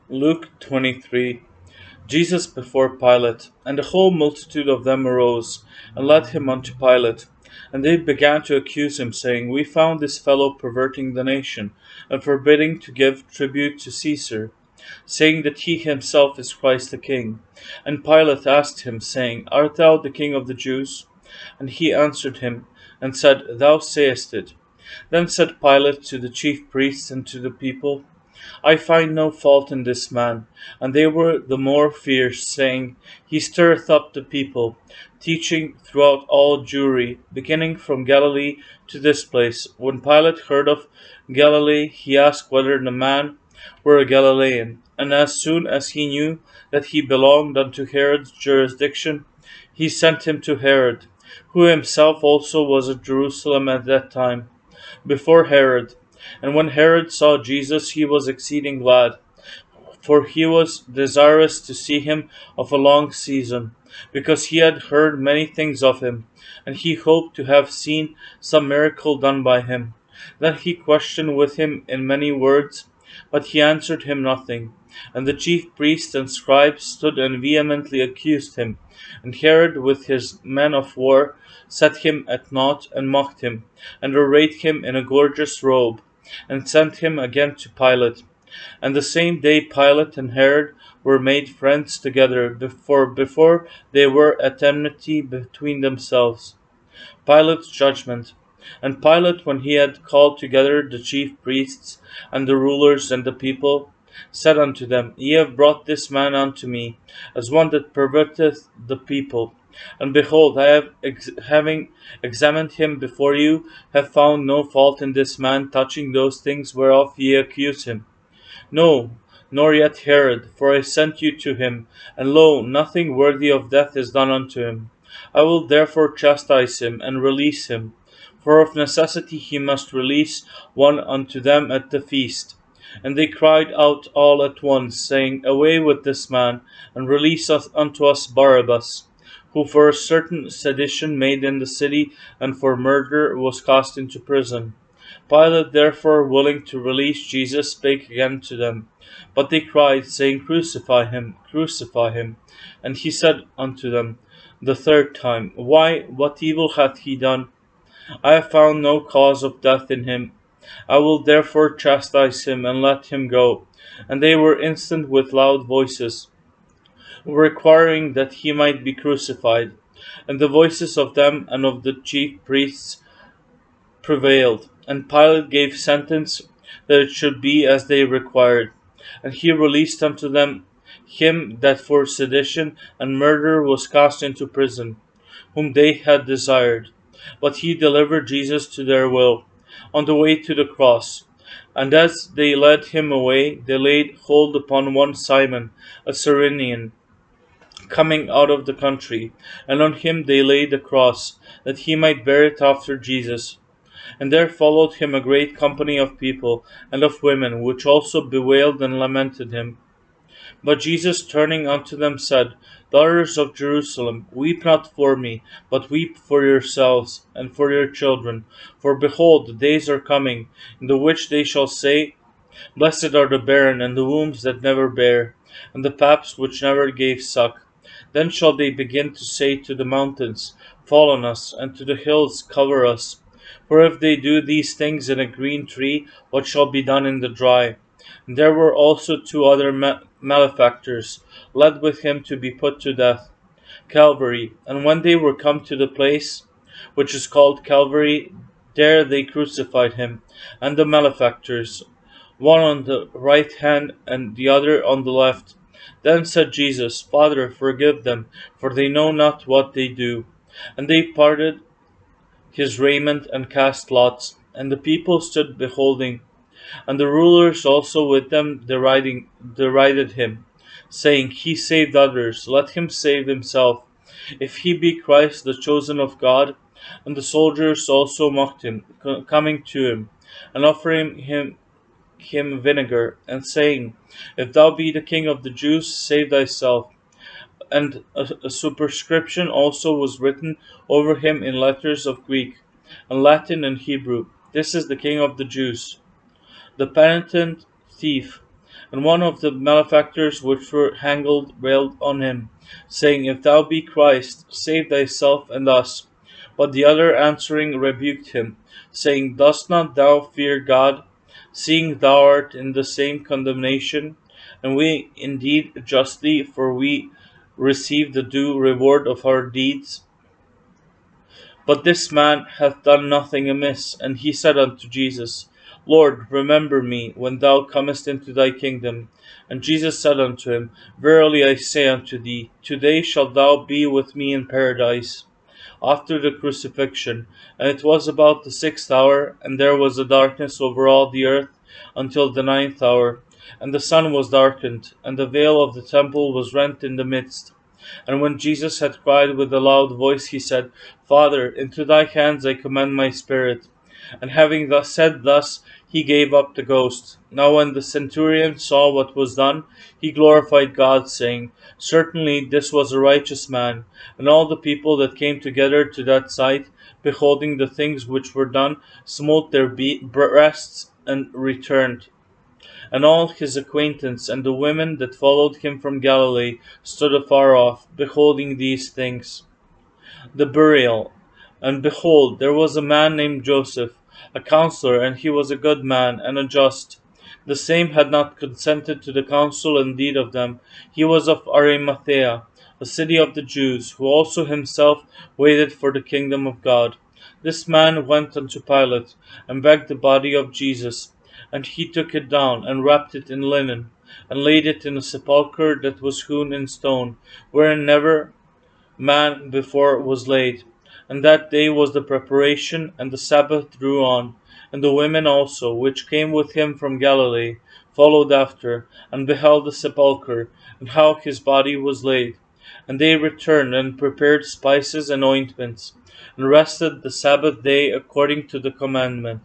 Luke 23. Jesus before Pilate. And the whole multitude of them arose, and led him unto Pilate. And they began to accuse him, saying, We found this fellow perverting the nation, and forbidding to give tribute to Caesar, saying that he himself is Christ the King. And Pilate asked him, saying, Art thou the King of the Jews? And he answered him, and said, Thou sayest it. Then said Pilate to the chief priests and to the people, I find no fault in this man. And they were the more fierce, saying, He stirreth up the people, teaching throughout all Jewry, beginning from Galilee to this place. When Pilate heard of Galilee, he asked whether the man were a Galilean. And as soon as he knew that he belonged unto Herod's jurisdiction, he sent him to Herod, who himself also was at Jerusalem at that time, before Herod. And when Herod saw Jesus, he was exceeding glad, for he was desirous to see him of a long season, because he had heard many things of him, and he hoped to have seen some miracle done by him. Then he questioned with him in many words, but he answered him nothing. And the chief priests and scribes stood and vehemently accused him. And Herod with his men of war set him at naught, and mocked him, and arrayed him in a gorgeous robe, and sent him again to Pilate. And the same day Pilate and Herod were made friends together, before they were at enmity between themselves. Pilate's judgment. And Pilate, when he had called together the chief priests and the rulers and the people, said unto them, Ye have brought this man unto me, as one that perverteth the people. And behold, I have, having examined him before you, have found no fault in this man touching those things whereof ye accuse him. No, nor yet Herod, for I sent you to him, and lo, nothing worthy of death is done unto him. I will therefore chastise him, and release him. For of necessity he must release one unto them at the feast. And they cried out all at once, saying, Away with this man, and release us unto us Barabbas, who for a certain sedition made in the city, and for murder was cast into prison. Pilate therefore, willing to release Jesus, spake again to them. But they cried, saying, Crucify him, crucify him. And he said unto them the third time, Why, what evil hath he done? I have found no cause of death in him. I will therefore chastise him, and let him go. And they were instant with loud voices, requiring that he might be crucified. And the voices of them and of the chief priests prevailed, and Pilate gave sentence that it should be as they required. And he released unto them him that for sedition and murder was cast into prison, whom they had desired. But he delivered Jesus to their will, on the way to the cross. And as they led him away, they laid hold upon one Simon, a Cyrenian, coming out of the country, and on him they laid the cross, that he might bear it after Jesus. And there followed him a great company of people and of women, which also bewailed and lamented him. But Jesus turning unto them said, Daughters of Jerusalem, weep not for me, but weep for yourselves and for your children. For behold, the days are coming, in the which they shall say, Blessed are the barren, and the wombs that never bare, and the paps which never gave suck. Then shall they begin to say to the mountains, Fall on us, and to the hills, Cover us. For if they do these things in a green tree, what shall be done in the dry? And there were also two other malefactors, led with him to be put to death, Calvary. And when they were come to the place which is called Calvary, there they crucified him, and the malefactors, one on the right hand and the other on the left. Then said Jesus, Father, forgive them, for they know not what they do. And they parted his raiment and cast lots. And the people stood beholding. And the rulers also with them derided him, saying, He saved others, let him save himself, if he be Christ, the chosen of God. And the soldiers also mocked him, coming to him, and offering him vinegar, and saying, If thou be the king of the Jews, save thyself. And a superscription also was written over him in letters of Greek, and Latin, and Hebrew, This is the King of the Jews. The penitent thief, And one of the malefactors which were hanged railed on him, saying, If thou be Christ, save thyself and us. But the other answering rebuked him, saying, Dost not thou fear God, seeing thou art in the same condemnation? And we indeed justly, for we receive the due reward of our deeds. But this man hath done nothing amiss. And he said unto Jesus, Lord, remember me when thou comest into thy kingdom. And Jesus said unto him, Verily I say unto thee, today shalt thou be with me in paradise. After the crucifixion, and it was about the 6th hour, and there was a darkness over all the earth until the 9th hour, and the sun was darkened, and the veil of the temple was rent in the midst. And when Jesus had cried with a loud voice, he said, Father, into thy hands I commend my spirit. And having thus said thus, he gave up the ghost. Now when the centurion saw what was done, he glorified God, saying, Certainly this was a righteous man. And all the people that came together to that sight, beholding the things which were done, smote their breasts and returned. And all his acquaintance and the women that followed him from Galilee stood afar off, beholding these things. The burial. And behold, there was a man named Joseph, a counselor, and he was a good man and a just. The same had not consented to the counsel and deed of them. He was of Arimathea, a city of the Jews, who also himself waited for the kingdom of God. This man went unto Pilate, and begged the body of Jesus. And he took it down, and wrapped it in linen, and laid it in a sepulchre that was hewn in stone, wherein never man before was laid. And that day was the preparation, and the Sabbath drew on. And the women also, which came with him from Galilee, followed after, and beheld the sepulchre, and how his body was laid. And they returned, and prepared spices and ointments, and rested the Sabbath day according to the commandment.